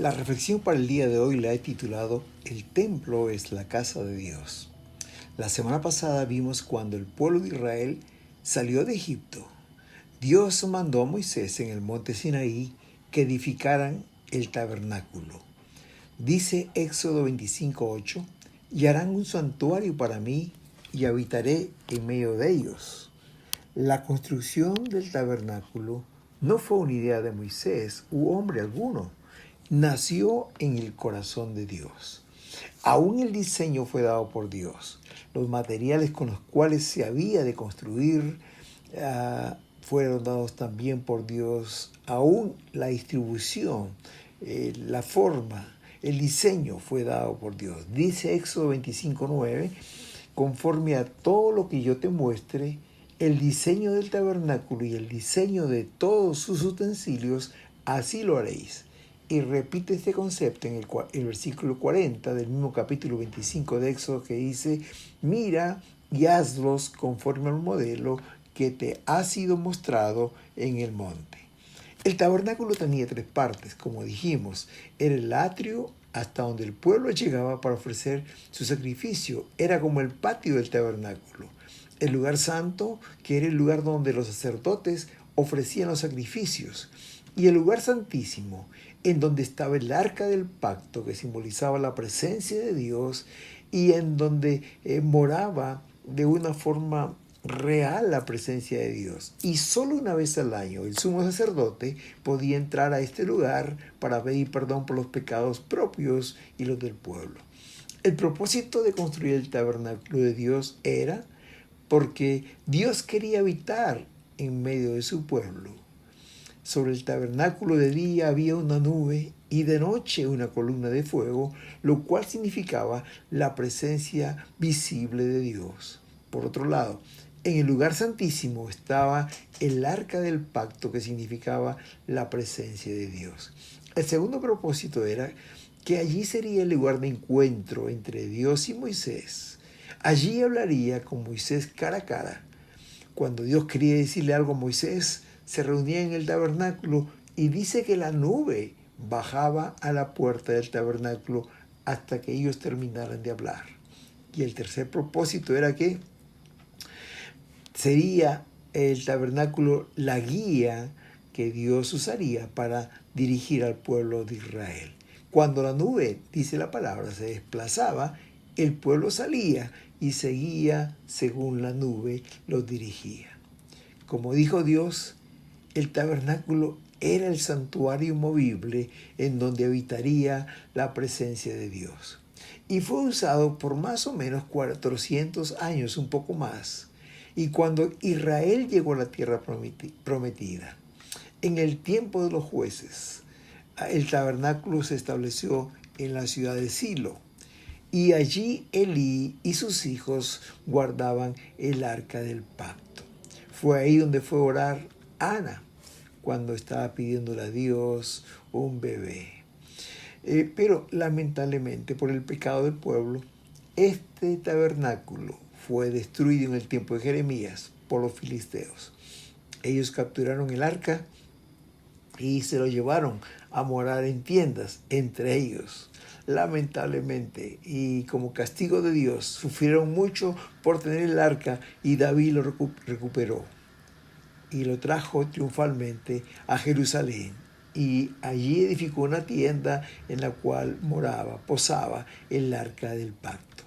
La reflexión para el día de hoy la he titulado El templo es la casa de Dios. La semana pasada vimos cuando el pueblo de Israel salió de Egipto. Dios mandó a Moisés en el monte Sinaí que edificaran el tabernáculo. Dice Éxodo 25:8, y harán un santuario para mí y habitaré en medio de ellos. La construcción del tabernáculo no fue una idea de Moisés u hombre alguno. Nació en el corazón de Dios. Aún el diseño fue dado por Dios. Los materiales con los cuales se había de construir fueron dados también por Dios. Aún la distribución, la forma, el diseño fue dado por Dios. Dice Éxodo 25:9, conforme a todo lo que yo te muestre, el diseño del tabernáculo y el diseño de todos sus utensilios, así lo haréis. Y repite este concepto en el versículo 40 del mismo capítulo 25 de Éxodo, que dice: mira y hazlos conforme al modelo que te ha sido mostrado en el monte. El tabernáculo tenía tres partes, como dijimos. Era el atrio hasta donde el pueblo llegaba para ofrecer su sacrificio. Era como el patio del tabernáculo. El lugar santo, que era el lugar donde los sacerdotes ofrecían los sacrificios. Y el lugar santísimo, en donde estaba el arca del pacto, que simbolizaba la presencia de Dios, y en donde moraba de una forma real la presencia de Dios. Y solo una vez al año el sumo sacerdote podía entrar a este lugar para pedir perdón por los pecados propios y los del pueblo. El propósito de construir el tabernáculo de Dios era porque Dios quería habitar en medio de su pueblo. Sobre el tabernáculo de día había una nube y de noche una columna de fuego, lo cual significaba la presencia visible de Dios. Por otro lado, en el lugar santísimo estaba el arca del pacto, que significaba la presencia de Dios. El segundo propósito era que allí sería el lugar de encuentro entre Dios y Moisés. Allí hablaría con Moisés cara a cara. Cuando Dios quería decirle algo a Moisés, se reunía en el tabernáculo y dice que la nube bajaba a la puerta del tabernáculo hasta que ellos terminaran de hablar. Y el tercer propósito era que sería el tabernáculo la guía que Dios usaría para dirigir al pueblo de Israel. Cuando la nube, dice la palabra, se desplazaba, el pueblo salía y seguía según la nube los dirigía. Como dijo Dios, el tabernáculo era el santuario movible en donde habitaría la presencia de Dios. Y fue usado por más o menos 400 años, un poco más. Y cuando Israel llegó a la tierra prometida, en el tiempo de los jueces, el tabernáculo se estableció en la ciudad de Silo. Y allí Elí y sus hijos guardaban el arca del pacto. Fue ahí donde fue a orar Ana, cuando estaba pidiéndole a Dios un bebé. Pero lamentablemente, por el pecado del pueblo, este tabernáculo fue destruido en el tiempo de Jeremías por los filisteos. Ellos capturaron el arca y se lo llevaron a morar en tiendas entre ellos. Lamentablemente, y como castigo de Dios, sufrieron mucho por tener el arca, y David lo recuperó y lo trajo triunfalmente a Jerusalén. Y allí edificó una tienda en la cual posaba el arca del pacto.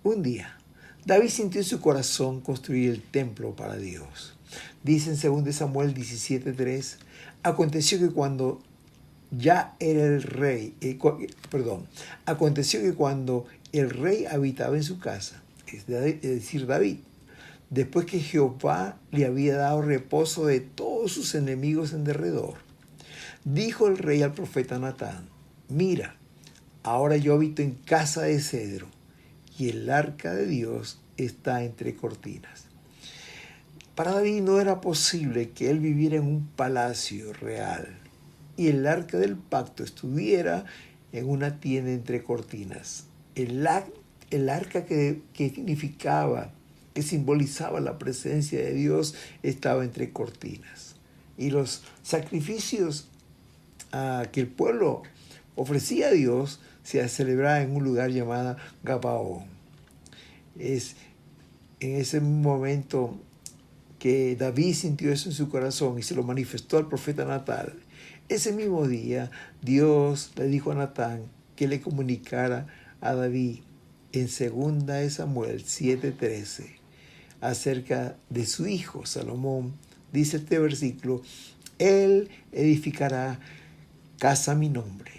Un día, David sintió en su corazón construir el templo para Dios. Dice en 2 Samuel 17:3, aconteció que cuando el rey habitaba en su casa, es decir, David, después que Jehová le había dado reposo de todos sus enemigos en derredor, dijo el rey al profeta Natán: mira, ahora yo habito en casa de cedro, y el arca de Dios está entre cortinas. Para David no era posible que él viviera en un palacio real y el arca del pacto estuviera en una tienda entre cortinas. El arca que significaba, que simbolizaba la presencia de Dios, estaba entre cortinas. Y los sacrificios que el pueblo ofrecía a Dios se celebraba en un lugar llamado Gabaón. Es en ese momento que David sintió eso en su corazón y se lo manifestó al profeta Natán. Ese mismo día Dios le dijo a Natán que le comunicara a David en 2 Samuel 7:13 acerca de su hijo Salomón. Dice este versículo: él edificará casa a mi nombre.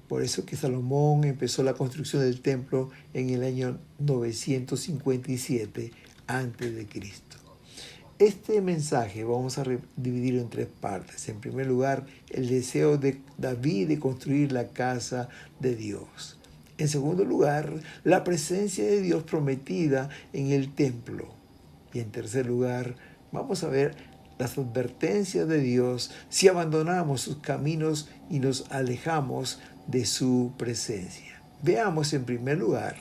Por eso que Salomón empezó la construcción del templo en el año 957 a.C. Este mensaje vamos a dividirlo en 3 partes. En primer lugar, el deseo de David de construir la casa de Dios. En segundo lugar, la presencia de Dios prometida en el templo. Y en tercer lugar, vamos a ver las advertencias de Dios si abandonamos sus caminos y nos alejamos de su presencia. Veamos en primer lugar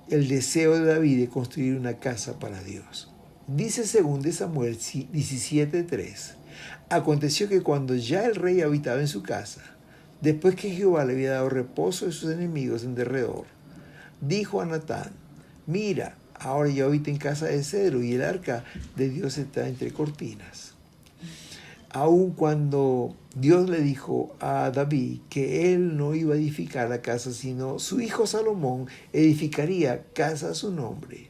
el deseo de David de construir una casa para Dios. Dice 2 Samuel 17:3: aconteció que cuando ya el rey habitaba en su casa, después que Jehová le había dado reposo de sus enemigos en derredor, dijo a Natán: mira, ahora yo habito en casa de cedro y el arca de Dios está entre cortinas. Aun cuando Dios le dijo a David que él no iba a edificar la casa, sino su hijo Salomón edificaría casa a su nombre,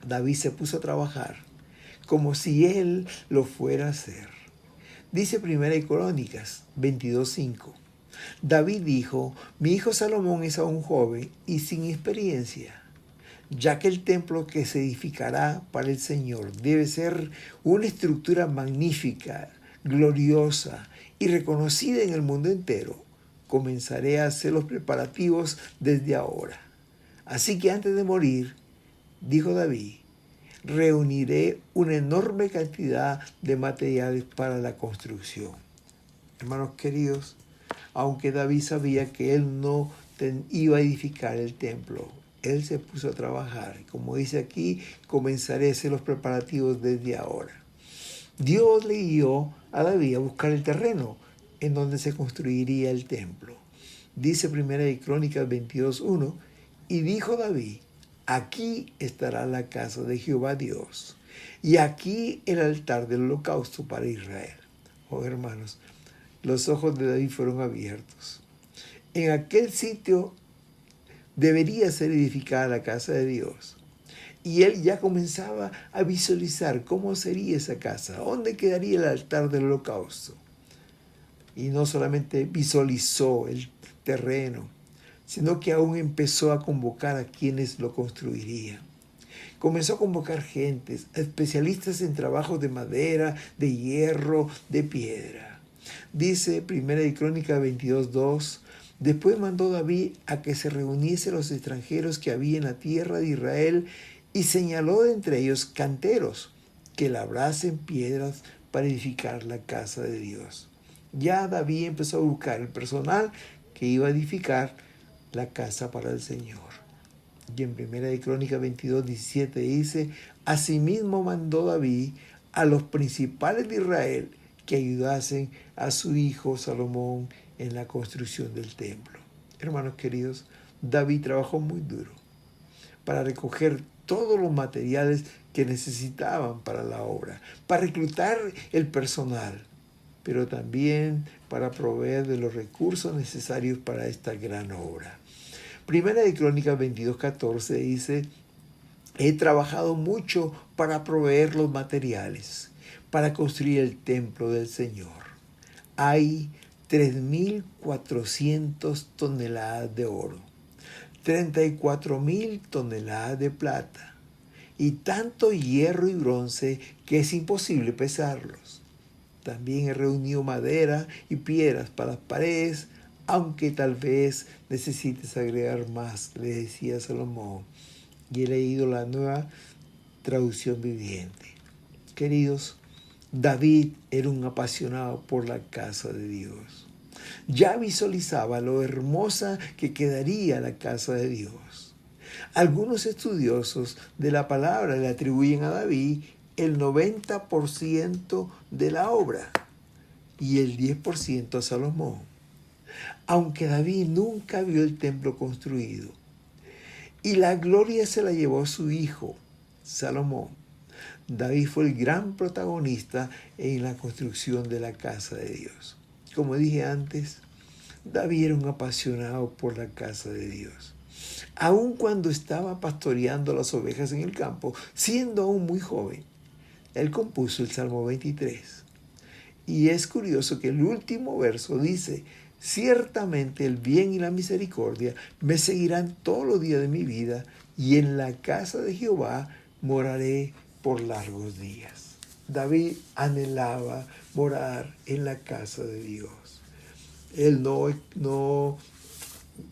David se puso a trabajar como si él lo fuera a hacer. Dice 1 Crónicas 22:5: David dijo: mi hijo Salomón es aún joven y sin experiencia, ya que el templo que se edificará para el Señor debe ser una estructura magnífica, gloriosa y reconocida en el mundo entero. Comenzaré a hacer los preparativos desde ahora. Así que antes de morir, dijo David, reuniré una enorme cantidad de materiales para la construcción. Hermanos queridos, aunque David sabía que él no iba a edificar el templo, él se puso a trabajar. Como dice aquí, comenzaré a hacer los preparativos desde ahora. Dios le guió a David a buscar el terreno en donde se construiría el templo. Dice 1 Crónicas 22:1: y dijo David: aquí estará la casa de Jehová Dios, y aquí el altar del holocausto para Israel. Oh hermanos, los ojos de David fueron abiertos. En aquel sitio debería ser edificada la casa de Dios. Y él ya comenzaba a visualizar cómo sería esa casa, dónde quedaría el altar del holocausto. Y no solamente visualizó el terreno, sino que aún empezó a convocar a quienes lo construirían. Comenzó a convocar gentes, especialistas en trabajos de madera, de hierro, de piedra. Dice 1 Crónicas 22:2: después mandó David a que se reuniese los extranjeros que había en la tierra de Israel y señaló de entre ellos canteros que labrasen piedras para edificar la casa de Dios. Ya David empezó a buscar el personal que iba a edificar la casa para el Señor. Y en 1 Crónicas 22:17 dice: asimismo mandó David a los principales de Israel que ayudasen a su hijo Salomón en la construcción del templo. Hermanos queridos, David trabajó muy duro para recoger todos los materiales que necesitaban para la obra, para reclutar el personal, pero también para proveer de los recursos necesarios para esta gran obra. Primera de Crónicas 22:14 dice: he trabajado mucho para proveer los materiales, para construir el templo del Señor. Hay 3.400 toneladas de oro, 34.000 toneladas de plata y tanto hierro y bronce que es imposible pesarlos. También he reunido madera y piedras para las paredes, aunque tal vez necesites agregar más, le decía Salomón. Y he leído la Nueva Traducción Viviente. Queridos, David era un apasionado por la casa de Dios. Ya visualizaba lo hermosa que quedaría la casa de Dios. Algunos estudiosos de la palabra le atribuyen a David el 90% de la obra y el 10% a Salomón. aunque David nunca vio el templo construido. Y la gloria se la llevó su hijo, Salomón. David fue el gran protagonista en la construcción de la casa de Dios. Como dije antes, David era un apasionado por la casa de Dios. Aun cuando estaba pastoreando las ovejas en el campo, siendo aún muy joven, él compuso el Salmo 23. Y es curioso que el último verso dice: ciertamente el bien y la misericordia me seguirán todos los días de mi vida, y en la casa de Jehová moraré por largos días. David anhelaba morar en la casa de Dios. Él no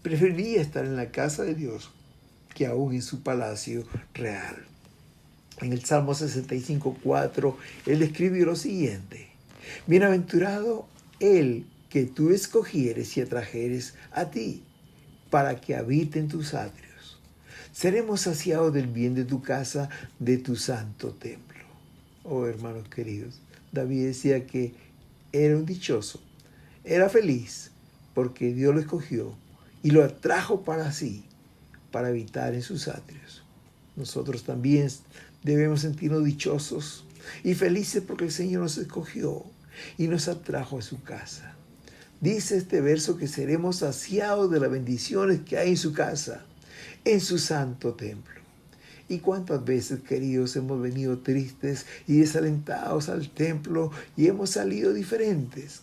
prefería estar en la casa de Dios que aún en su palacio real. En el Salmo 65:4, él escribió lo siguiente: bienaventurado el que tú escogieres y atrajeres a ti, para que habite en tus atrios. Seremos saciados del bien de tu casa, de tu santo templo. Oh, hermanos queridos, David decía que era un dichoso, era feliz, porque Dios lo escogió y lo atrajo para sí, para habitar en sus atrios. Nosotros también debemos sentirnos dichosos y felices porque el Señor nos escogió y nos atrajo a su casa. Dice este verso que seremos saciados de las bendiciones que hay en su casa, en su santo templo. ¿Y cuántas veces, queridos, hemos venido tristes y desalentados al templo y hemos salido diferentes?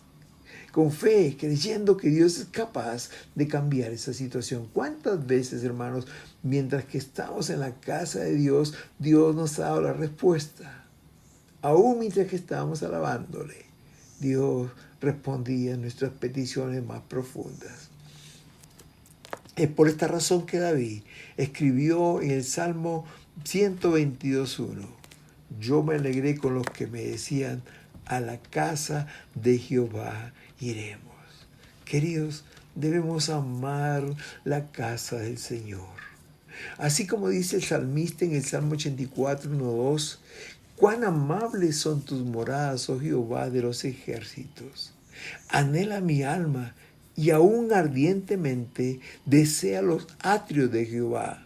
Con fe, creyendo que Dios es capaz de cambiar esa situación. ¿Cuántas veces, hermanos, mientras que estamos en la casa de Dios, Dios nos ha dado la respuesta? Aún mientras que estábamos alabándole, Dios respondía a nuestras peticiones más profundas. Es por esta razón que David escribió en el Salmo 122:1: yo me alegré con los que me decían, a la casa de Jehová iremos. Queridos, debemos amar la casa del Señor. Así como dice el salmista en el Salmo 84:1-2: cuán amables son tus moradas, oh Jehová de los ejércitos. Anhela mi alma y aún ardientemente desea los atrios de Jehová.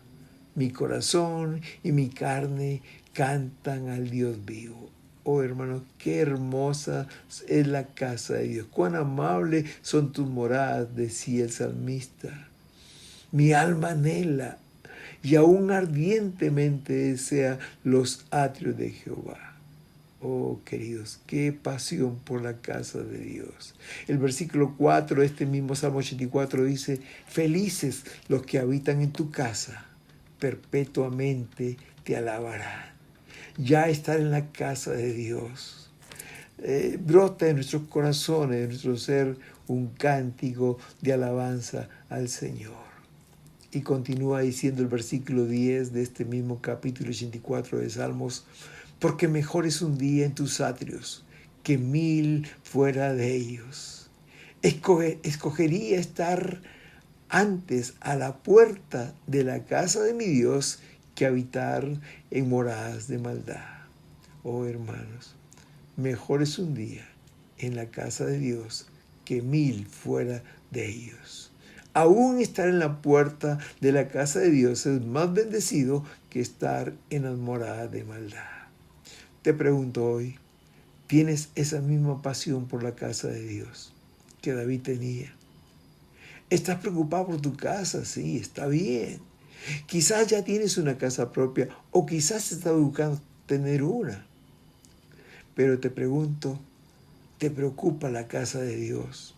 Mi corazón y mi carne cantan al Dios vivo. Oh, hermanos, qué hermosa es la casa de Dios. Cuán amables son tus moradas, decía el salmista. Mi alma anhela y aún ardientemente desea los atrios de Jehová. Oh, queridos, qué pasión por la casa de Dios. El versículo 4 de este mismo Salmo 84 dice: felices los que habitan en tu casa, perpetuamente te alabarán. Ya estar en la casa de Dios brota en nuestros corazones, en nuestro ser, un cántico de alabanza al Señor. Y continúa diciendo el versículo 10 de este mismo capítulo 84 de Salmos: porque mejor es un día en tus atrios que 1000 fuera de ellos. Escogería estar antes a la puerta de la casa de mi Dios que habitar en moradas de maldad. Oh, hermanos, mejor es un día en la casa de Dios que 1000 fuera de ellos. Aún estar en la puerta de la casa de Dios es más bendecido que estar en las moradas de maldad. Te pregunto hoy, ¿tienes esa misma pasión por la casa de Dios que David tenía? ¿Estás preocupado por tu casa? Sí, está bien. Quizás ya tienes una casa propia o quizás estás buscando tener una. Pero te pregunto, ¿te preocupa la casa de Dios?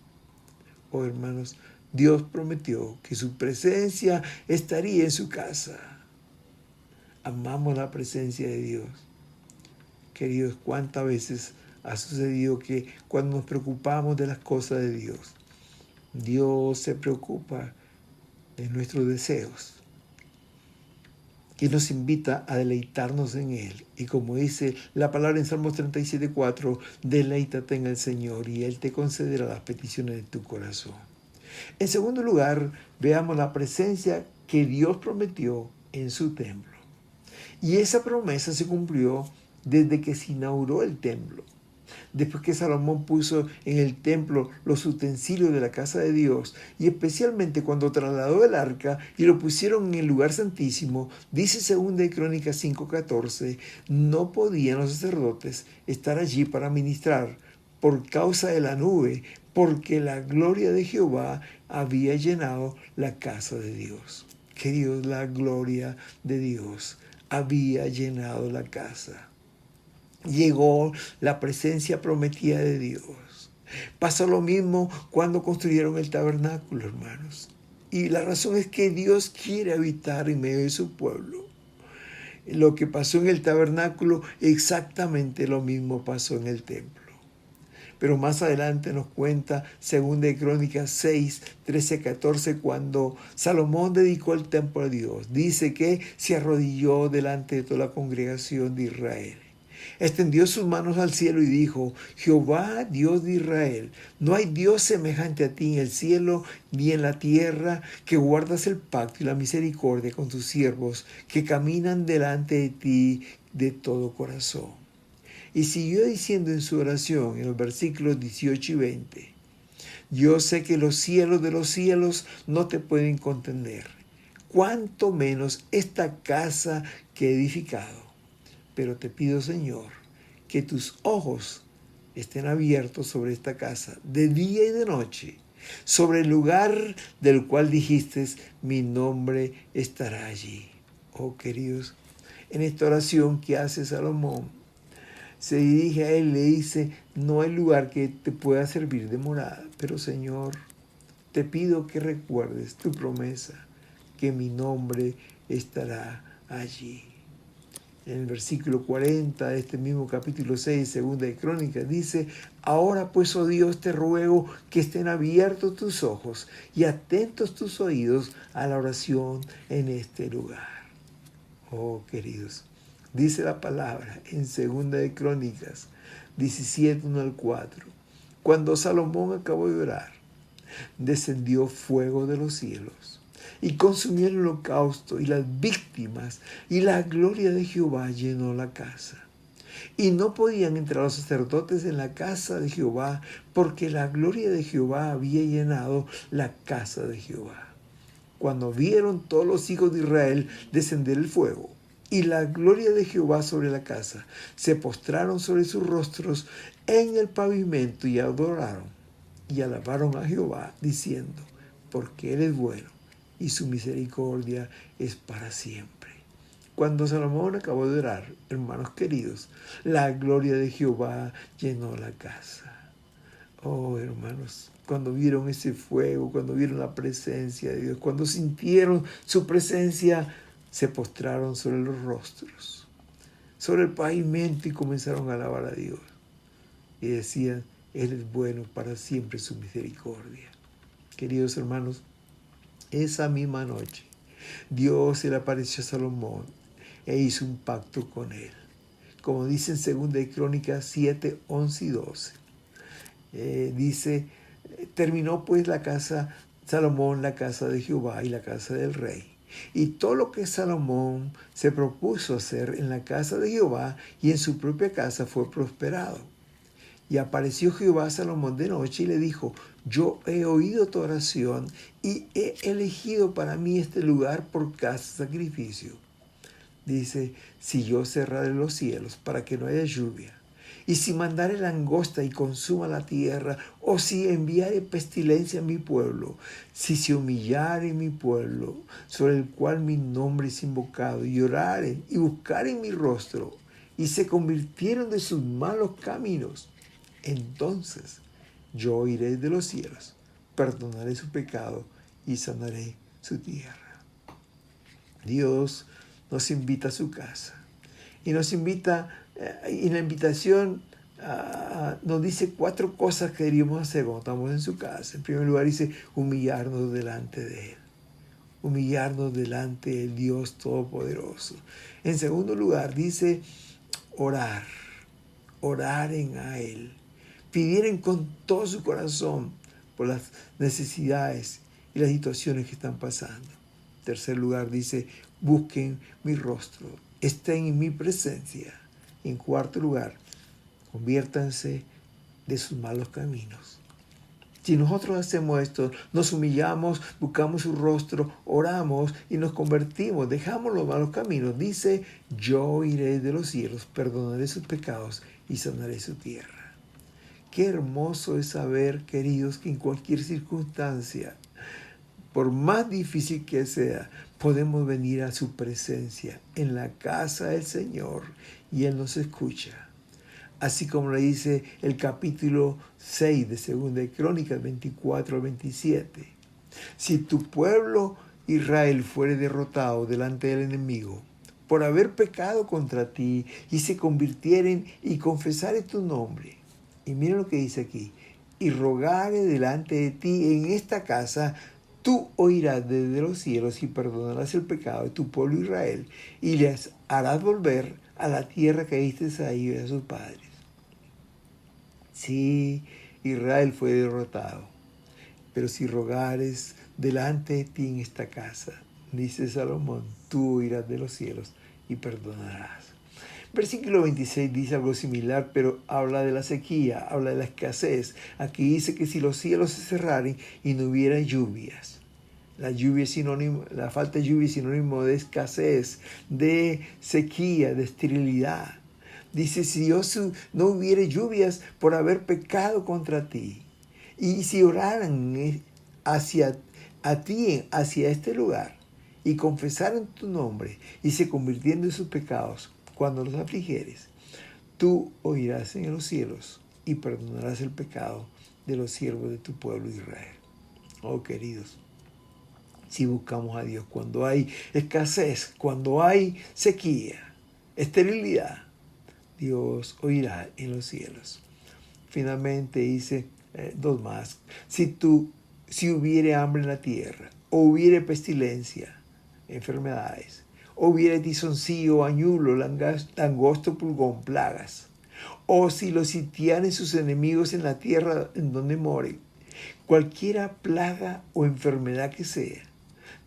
Oh, hermanos, Dios prometió que su presencia estaría en su casa. Amamos la presencia de Dios. Queridos, ¿cuántas veces ha sucedido que cuando nos preocupamos de las cosas de Dios, Dios se preocupa de nuestros deseos y nos invita a deleitarnos en Él? Y como dice la palabra en Salmos 37:4, deleítate en el Señor y Él te concederá las peticiones de tu corazón. En segundo lugar, veamos la presencia que Dios prometió en su templo. Y esa promesa se cumplió desde que se inauguró el templo. Después que Salomón puso en el templo los utensilios de la casa de Dios, y especialmente cuando trasladó el arca y lo pusieron en el lugar santísimo, dice 2 de Crónicas 5:14, no podían los sacerdotes estar allí para ministrar por causa de la nube, porque la gloria de Jehová había llenado la casa de Dios. Queridos, la gloria de Dios había llenado la casa. Llegó la presencia prometida de Dios. Pasó lo mismo cuando construyeron el tabernáculo, hermanos. Y la razón es que Dios quiere habitar en medio de su pueblo. Lo que pasó en el tabernáculo, exactamente lo mismo pasó en el templo. Pero más adelante nos cuenta 2 de Crónicas 6, 13, 14, cuando Salomón dedicó el templo a Dios. Dice que se arrodilló delante de toda la congregación de Israel. Extendió sus manos al cielo y dijo, Jehová, Dios de Israel, no hay Dios semejante a ti en el cielo ni en la tierra, que guardas el pacto y la misericordia con tus siervos, que caminan delante de ti de todo corazón. Y siguió diciendo en su oración, en los versículos 18 y 20, yo sé que los cielos de los cielos no te pueden contener, cuanto menos esta casa que he edificado. Pero te pido, Señor, que tus ojos estén abiertos sobre esta casa, de día y de noche, sobre el lugar del cual dijiste, mi nombre estará allí. Oh, queridos, en esta oración que hace Salomón, se dirige a él y le dice, no hay lugar que te pueda servir de morada, pero Señor, te pido que recuerdes tu promesa, que mi nombre estará allí. En el versículo 40 de este mismo capítulo 6, 2 de Crónicas, dice, ahora pues, oh Dios, te ruego que estén abiertos tus ojos y atentos tus oídos a la oración en este lugar. Oh, queridos, dice la palabra en 2 de Crónicas 17, 1 al 4, cuando Salomón acabó de orar, descendió fuego de los cielos y consumió el holocausto y las víctimas, y la gloria de Jehová llenó la casa. Y no podían entrar los sacerdotes en la casa de Jehová, porque la gloria de Jehová había llenado la casa de Jehová. Cuando vieron todos los hijos de Israel descender el fuego y la gloria de Jehová sobre la casa, se postraron sobre sus rostros en el pavimento y adoraron y alabaron a Jehová, diciendo, porque Él es bueno y su misericordia es para siempre. Cuando Salomón acabó de orar, hermanos queridos, la gloria de Jehová llenó la casa. Oh, hermanos, cuando vieron ese fuego, cuando vieron la presencia de Dios, cuando sintieron su presencia, se postraron sobre los rostros, sobre el pavimento y comenzaron a alabar a Dios. Y decían, Él es bueno, para siempre su misericordia. Queridos hermanos, esa misma noche, Dios se le apareció a Salomón e hizo un pacto con él. Como dice en 2 de Crónicas 7, 11 y 12. Dice, terminó pues Salomón la casa de Jehová y la casa del rey. Y todo lo que Salomón se propuso hacer en la casa de Jehová y en su propia casa fue prosperado. Y apareció Jehová a Salomón de noche y le dijo, yo he oído tu oración y he elegido para mí este lugar por casa de sacrificio. Dice, si yo cerraré los cielos para que no haya lluvia, y si mandare langosta y consuma la tierra, o si enviare pestilencia a mi pueblo, si se humillare mi pueblo, sobre el cual mi nombre es invocado, y orare y buscare mi rostro, y se convirtieron de sus malos caminos, entonces yo oiré de los cielos, perdonaré su pecado y sanaré su tierra. Dios nos invita a su casa y nos invita, y la invitación nos dice 4 cosas que deberíamos hacer cuando estamos en su casa. En primer lugar dice humillarnos delante de Él, humillarnos delante del Dios Todopoderoso. En segundo lugar dice orar en a Él, pidieran con todo su corazón por las necesidades y las situaciones que están pasando. En tercer lugar dice, busquen mi rostro, estén en mi presencia. En cuarto lugar, Conviértanse de sus malos caminos. Si nosotros hacemos esto, nos humillamos, buscamos su rostro, oramos y nos convertimos, dejamos los malos caminos, dice, yo iré de los cielos, perdonaré sus pecados y sanaré su tierra. Qué hermoso es saber, queridos, que en cualquier circunstancia, por más difícil que sea, podemos venir a su presencia en la casa del Señor y Él nos escucha. Así como le dice el capítulo 6 de 2 de Crónicas 24 al 27. Si tu pueblo Israel fuere derrotado delante del enemigo por haber pecado contra ti y se convirtieren y confesaren tu nombre. Y mira lo que dice aquí. Y rogare delante de ti en esta casa, tú oirás desde los cielos y perdonarás el pecado de tu pueblo Israel y les harás volver a la tierra que diste a ellos y a sus padres. Sí, Israel fue derrotado, pero si rogares delante de ti en esta casa, dice Salomón, tú oirás de los cielos y perdonarás. Versículo 26 dice algo similar, pero habla de la sequía, habla de la escasez. Aquí dice que si los cielos se cerraren y no hubiera lluvias. La falta de lluvia es sinónimo de escasez, de sequía, de esterilidad. Dice, si Dios no hubiere lluvias por haber pecado contra ti, y si oraran hacia ti, hacia este lugar, y confesaran tu nombre, y se convirtieran en sus pecados, cuando los afligieres, tú oirás en los cielos, y perdonarás el pecado de los siervos de tu pueblo Israel. Oh, queridos, si buscamos a Dios cuando hay escasez, cuando hay sequía, esterilidad, Dios oirá en los cielos. Finalmente dice dos más. Si hubiere hambre en la tierra, o hubiere pestilencia, enfermedades, o hubiere tizoncillo, añulo, langosto, pulgón, plagas, o si los sitiaren sus enemigos en la tierra en donde moren, cualquiera plaga o enfermedad que sea,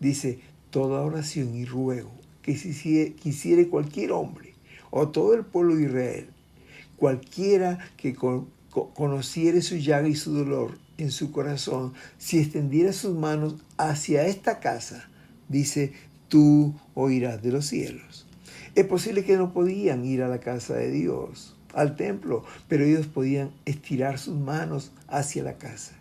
dice, toda oración y ruego que quisiere cualquier hombre, o todo el pueblo de Israel, cualquiera que conociere su llaga y su dolor en su corazón, si extendiera sus manos hacia esta casa, dice, tú oirás de los cielos. Es posible que no podían ir a la casa de Dios, al templo, pero ellos podían estirar sus manos hacia la casa.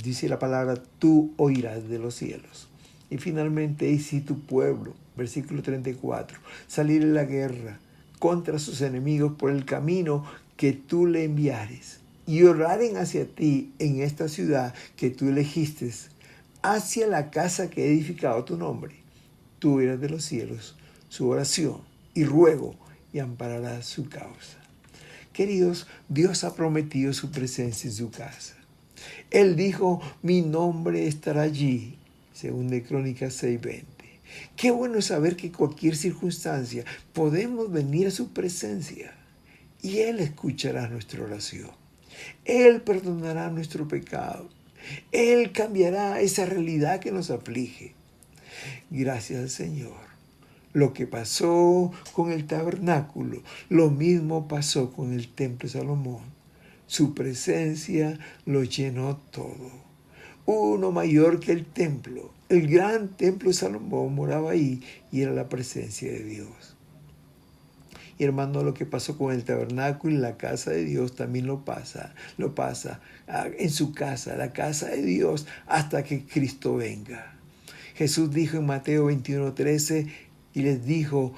Dice la palabra, tú oirás de los cielos. Y finalmente, y si tu pueblo, versículo 34, salir en la guerra contra sus enemigos por el camino que tú le enviares, y oraren hacia ti en esta ciudad que tú elegiste, hacia la casa que he edificado tu nombre, tú oirás de los cielos su oración y ruego y ampararás su causa. Queridos, Dios ha prometido su presencia en su casa. Él dijo, mi nombre estará allí, según de Crónicas 6:20. Qué bueno es saber que en cualquier circunstancia podemos venir a su presencia y Él escuchará nuestra oración. Él perdonará nuestro pecado. Él cambiará esa realidad que nos aflige. Gracias al Señor. Lo que pasó con el tabernáculo, lo mismo pasó con el templo de Salomón. Su presencia lo llenó todo. Uno mayor que el templo, el gran templo de Salomón moraba ahí y era la presencia de Dios. Y hermano, lo que pasó con el tabernáculo y la casa de Dios también lo pasa en su casa, la casa de Dios, hasta que Cristo venga. Jesús dijo en Mateo 21:13 y les dijo,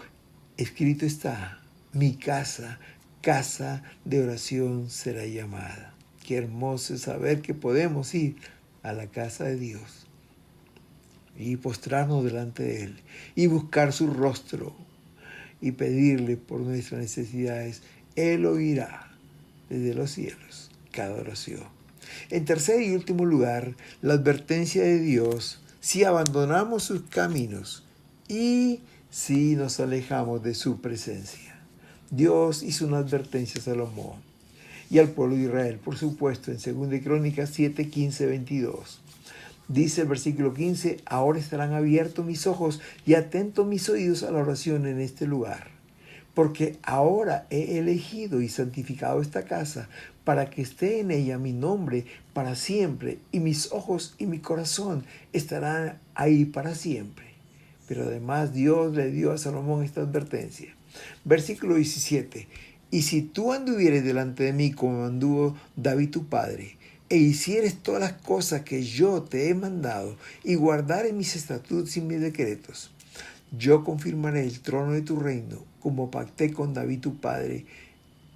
escrito está, mi casa, casa de oración será llamada. Qué hermoso es saber que podemos ir a la casa de Dios y postrarnos delante de Él y buscar su rostro y pedirle por nuestras necesidades. Él oirá desde los cielos cada oración. En tercer y último lugar, la advertencia de Dios si abandonamos sus caminos y si nos alejamos de su presencia. Dios hizo una advertencia a Salomón y al pueblo de Israel, por supuesto, en 2 de Crónicas 7, 15, 22. Dice el versículo 15, ahora estarán abiertos mis ojos y atentos mis oídos a la oración en este lugar, porque ahora he elegido y santificado esta casa para que esté en ella mi nombre para siempre, y mis ojos y mi corazón estarán ahí para siempre. Pero además Dios le dio a Salomón esta advertencia. Versículo 17. Y si tú anduvieres delante de mí como anduvo David tu padre, e hicieres todas las cosas que yo te he mandado, y guardares mis estatutos y mis decretos, yo confirmaré el trono de tu reino, como pacté con David tu padre.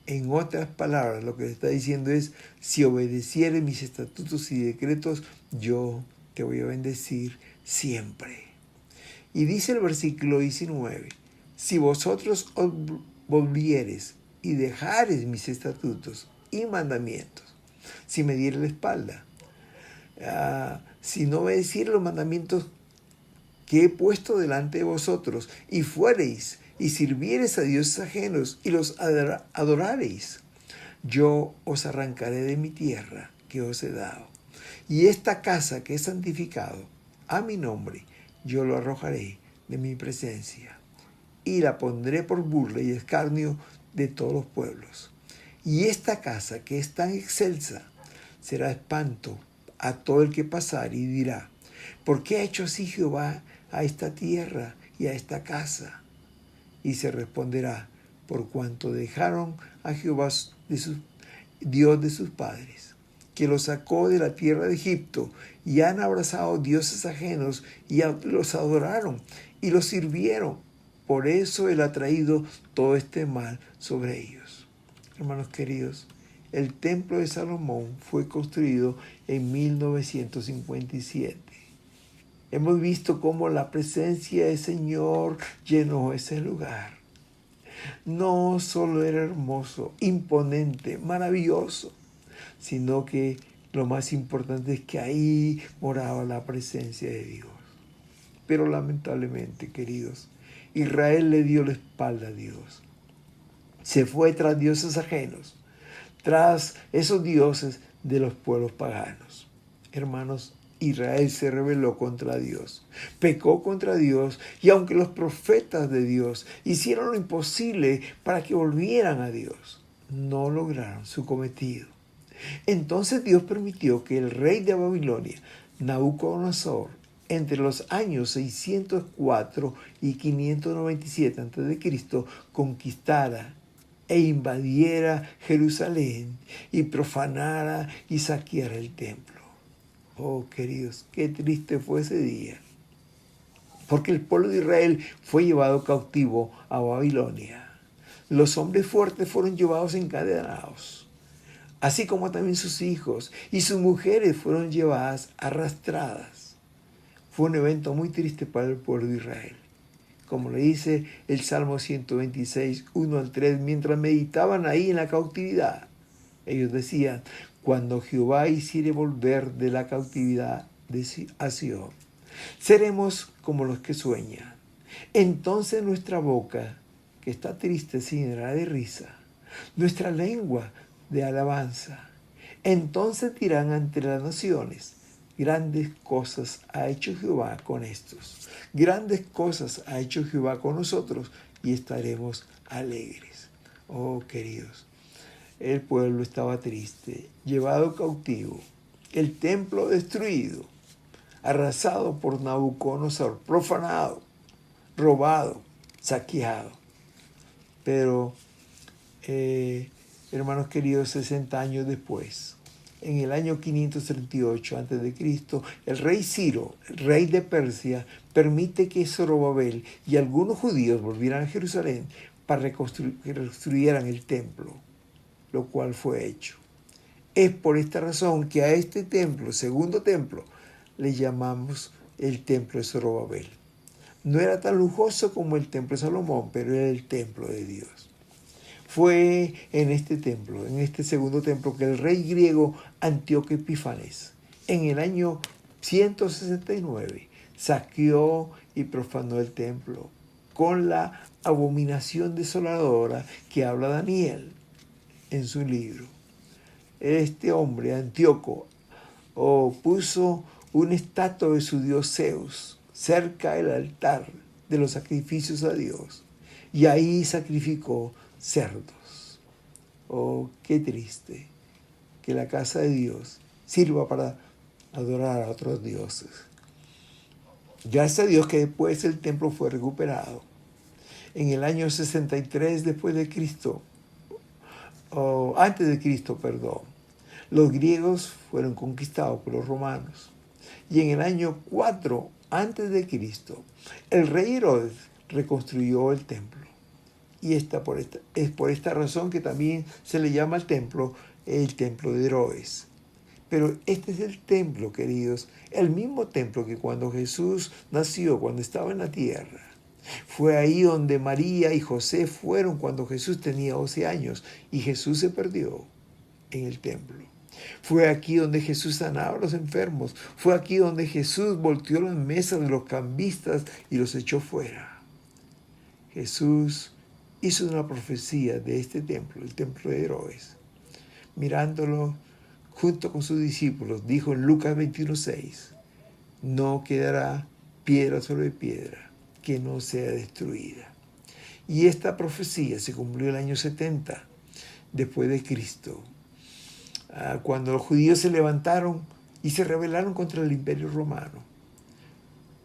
En otras palabras, lo que le está diciendo es, si obedecieres mis estatutos y decretos, yo te voy a bendecir siempre. Y dice el versículo 19, si vosotros os volvieres y dejares mis estatutos y mandamientos, si me dieres la espalda, si no obedecieres los mandamientos que he puesto delante de vosotros, y fuereis y sirviereis a dioses ajenos y los adorareis, yo os arrancaré de mi tierra que os he dado. Y esta casa que he santificado a mi nombre, yo lo arrojaré de mi presencia, y la pondré por burla y escarnio de todos los pueblos. Y esta casa que es tan excelsa será espanto a todo el que pasare y dirá, ¿por qué ha hecho así Jehová a esta tierra y a esta casa? Y se responderá, por cuanto dejaron a Jehová Dios de sus padres, que los sacó de la tierra de Egipto, y han abrazado dioses ajenos y los adoraron y los sirvieron. Por eso Él ha traído todo este mal sobre ellos. Hermanos queridos, el templo de Salomón fue construido en 1957. Hemos visto cómo la presencia del Señor llenó ese lugar. No solo era hermoso, imponente, maravilloso, sino que lo más importante es que ahí moraba la presencia de Dios. Pero lamentablemente, queridos, Israel le dio la espalda a Dios. Se fue tras dioses ajenos, tras esos dioses de los pueblos paganos. Hermanos, Israel se rebeló contra Dios, pecó contra Dios, y aunque los profetas de Dios hicieron lo imposible para que volvieran a Dios, no lograron su cometido. Entonces Dios permitió que el rey de Babilonia, Nabucodonosor, entre los años 604 y 597 a.C., conquistara e invadiera Jerusalén y profanara y saqueara el templo. Oh, queridos, qué triste fue ese día, porque el pueblo de Israel fue llevado cautivo a Babilonia. Los hombres fuertes fueron llevados encadenados, así como también sus hijos, y sus mujeres fueron llevadas arrastradas. Fue un evento muy triste para el pueblo de Israel. Como le dice el Salmo 126, 1 al 3, mientras meditaban ahí en la cautividad, ellos decían, cuando Jehová hiciere volver de la cautividad a Sion, seremos como los que sueñan. Entonces nuestra boca, que está triste, se llenará de risa, nuestra lengua de alabanza. Entonces dirán ante las naciones, grandes cosas ha hecho Jehová con estos. Grandes cosas ha hecho Jehová con nosotros, y estaremos alegres. Oh, queridos, el pueblo estaba triste, llevado cautivo, el templo destruido, arrasado por Nabucodonosor, profanado, robado, saqueado. Pero, hermanos queridos, 60 años después, en el año 538 a.C., el rey Ciro, el rey de Persia, permite que Zorobabel y algunos judíos volvieran a Jerusalén para que reconstruyeran el templo, lo cual fue hecho. Es por esta razón que a este templo, segundo templo, le llamamos el templo de Zorobabel. No era tan lujoso como el templo de Salomón, pero era el templo de Dios. Fue en este templo, en este segundo templo, que el rey griego Antíoco Epífanes, en el año 169, saqueó y profanó el templo con la abominación desoladora que habla Daniel en su libro. Este hombre, Antíoco, puso una estatua de su dios Zeus cerca del altar de los sacrificios a Dios. y ahí sacrificó cerdos. Oh, qué triste que la casa de Dios sirva para adorar a otros dioses. Gracias a Dios que después el templo fue recuperado. En el año 63 después de Cristo, o antes de Cristo, perdón, los griegos fueron conquistados por los romanos. Y en el año 4 antes de Cristo, el rey Herodes reconstruyó el templo. Y es por esta razón que también se le llama al templo el templo de Herodes. Pero este es el templo, queridos, el mismo templo que cuando Jesús nació, cuando estaba en la tierra. Fue ahí donde María y José fueron cuando Jesús tenía 12 años y Jesús se perdió en el templo. Fue aquí donde Jesús sanaba a los enfermos. Fue aquí donde Jesús volteó las mesas de los cambistas y los echó fuera. Jesús hizo una profecía de este templo, el templo de Herodes. Mirándolo junto con sus discípulos, dijo en Lucas 21:6, no quedará piedra sobre piedra que no sea destruida. Y esta profecía se cumplió el año 70 después de Cristo, cuando los judíos se levantaron y se rebelaron contra el imperio romano,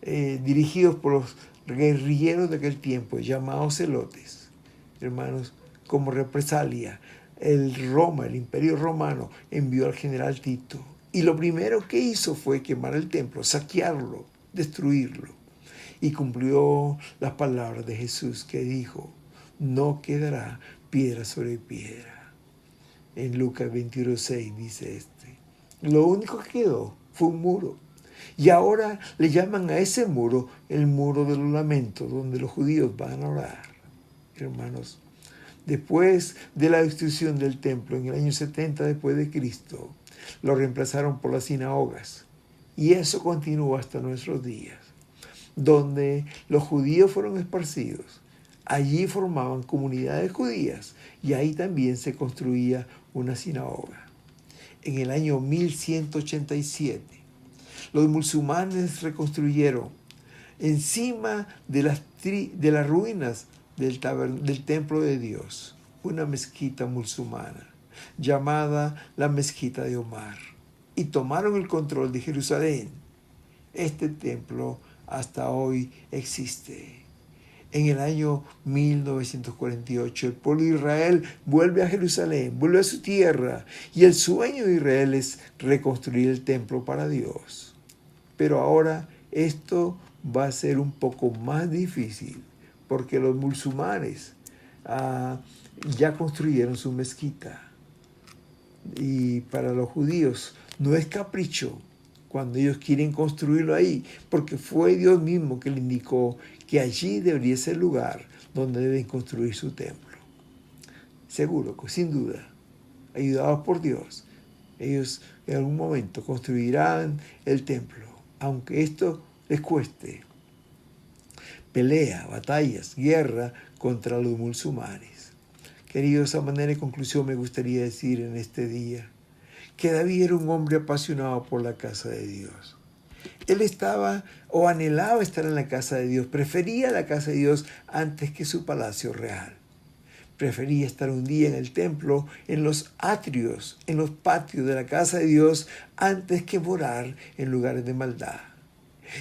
dirigidos por los guerrilleros de aquel tiempo, llamados celotes. Hermanos, como represalia, el imperio romano, envió al general Tito. Y lo primero que hizo fue quemar el templo, saquearlo, destruirlo. Y cumplió las palabras de Jesús que dijo, no quedará piedra sobre piedra. En Lucas 21:6 dice lo único que quedó fue un muro. Y ahora le llaman a ese muro el muro de los lamentos, donde los judíos van a orar. Hermanos, después de la destrucción del templo en el año 70 después de Cristo, lo reemplazaron por las sinagogas. Y eso continúa hasta nuestros días, donde los judíos fueron esparcidos. Allí formaban comunidades judías y ahí también se construía una sinagoga. En el año 1187, los musulmanes reconstruyeron encima de las ruinas del templo de Dios una mezquita musulmana llamada la Mezquita de Omar y tomaron el control de Jerusalén. Este templo hasta hoy existe. En el año 1948, el pueblo de Israel vuelve a Jerusalén, vuelve a su tierra, y el sueño de Israel es reconstruir el templo para Dios. Pero ahora esto va a ser un poco más difícil, porque los musulmanes ya construyeron su mezquita. Y para los judíos no es capricho cuando ellos quieren construirlo ahí, porque fue Dios mismo que le indicó que allí debería ser el lugar donde deben construir su templo. Seguro que sin duda, ayudados por Dios, ellos en algún momento construirán el templo, aunque esto les cueste pelea, batallas, guerra contra los musulmanes. Queridos, a manera de conclusión me gustaría decir en este día que David era un hombre apasionado por la casa de Dios. Él estaba o anhelaba estar en la casa de Dios, prefería la casa de Dios antes que su palacio real. Prefería estar un día en el templo, en los atrios, en los patios de la casa de Dios, antes que morar en lugares de maldad.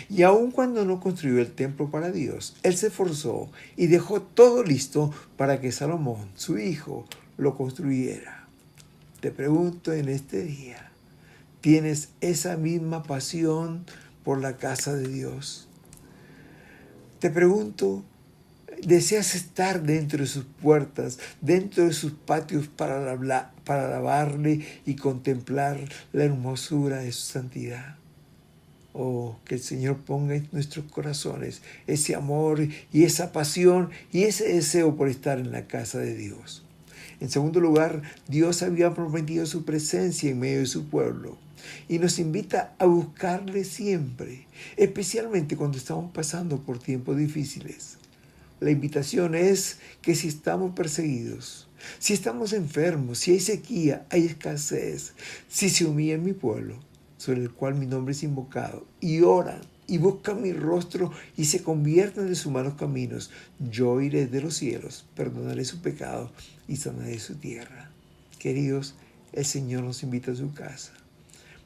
Y aun cuando no construyó el templo para Dios, él se esforzó y dejó todo listo para que Salomón, su hijo, lo construyera. Te pregunto en este día, ¿tienes esa misma pasión por la casa de Dios? Te pregunto, ¿deseas estar dentro de sus puertas, dentro de sus patios para alabarle y contemplar la hermosura de su santidad? Oh, que el Señor ponga en nuestros corazones ese amor y esa pasión y ese deseo por estar en la casa de Dios. En segundo lugar, Dios había prometido su presencia en medio de su pueblo y nos invita a buscarle siempre, especialmente cuando estamos pasando por tiempos difíciles. La invitación es que si estamos perseguidos, si estamos enfermos, si hay sequía, hay escasez, si se humilla mi pueblo, sobre el cual mi nombre es invocado, y oran y buscan mi rostro y se convierten de sus malos caminos, yo iré de los cielos, perdonaré su pecado y sanaré su tierra. Queridos, el Señor nos invita a su casa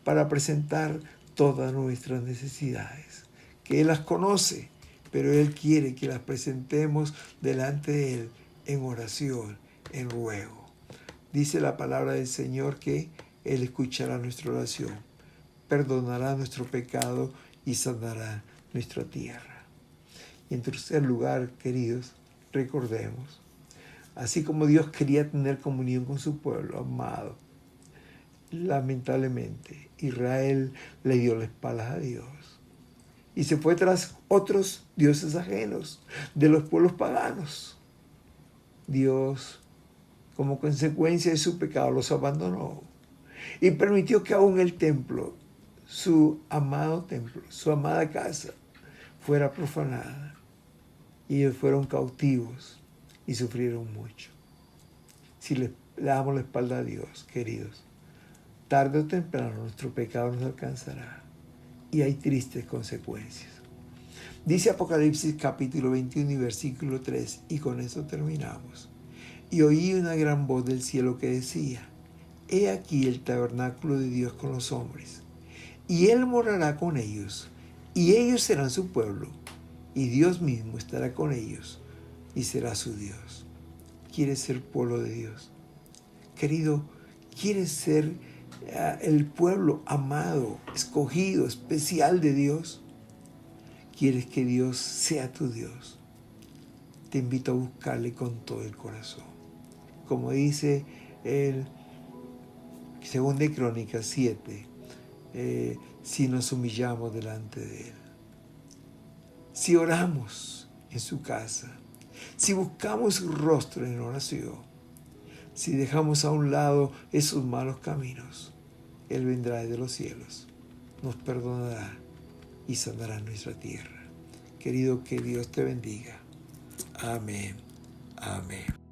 para presentar todas nuestras necesidades, que Él las conoce, pero Él quiere que las presentemos delante de Él en oración, en ruego. Dice la palabra del Señor que Él escuchará nuestra oración, perdonará nuestro pecado y sanará nuestra tierra. Y en tercer lugar, queridos, recordemos, así como Dios quería tener comunión con su pueblo amado, lamentablemente Israel le dio la espalda a Dios y se fue tras otros dioses ajenos de los pueblos paganos. Dios, como consecuencia de su pecado, los abandonó y permitió que aún el templo, su amado templo, su amada casa, fuera profanada. Y ellos fueron cautivos y sufrieron mucho. Si le damos la espalda a Dios, queridos, tarde o temprano nuestro pecado nos alcanzará y hay tristes consecuencias. Dice Apocalipsis capítulo 21 y versículo 3, y con eso terminamos. Y oí una gran voz del cielo que decía: He aquí el tabernáculo de Dios con los hombres, y Él morará con ellos, y ellos serán su pueblo, y Dios mismo estará con ellos, y será su Dios. ¿Quieres ser pueblo de Dios? Querido, ¿quieres ser el pueblo amado, escogido, especial de Dios? ¿Quieres que Dios sea tu Dios? Te invito a buscarle con todo el corazón. Como dice el 2 de Crónicas 7, si nos humillamos delante de Él, si oramos en su casa, si buscamos su rostro en oración, si dejamos a un lado esos malos caminos, Él vendrá de los cielos, nos perdonará y sanará nuestra tierra. Querido, que Dios te bendiga. Amén. Amén.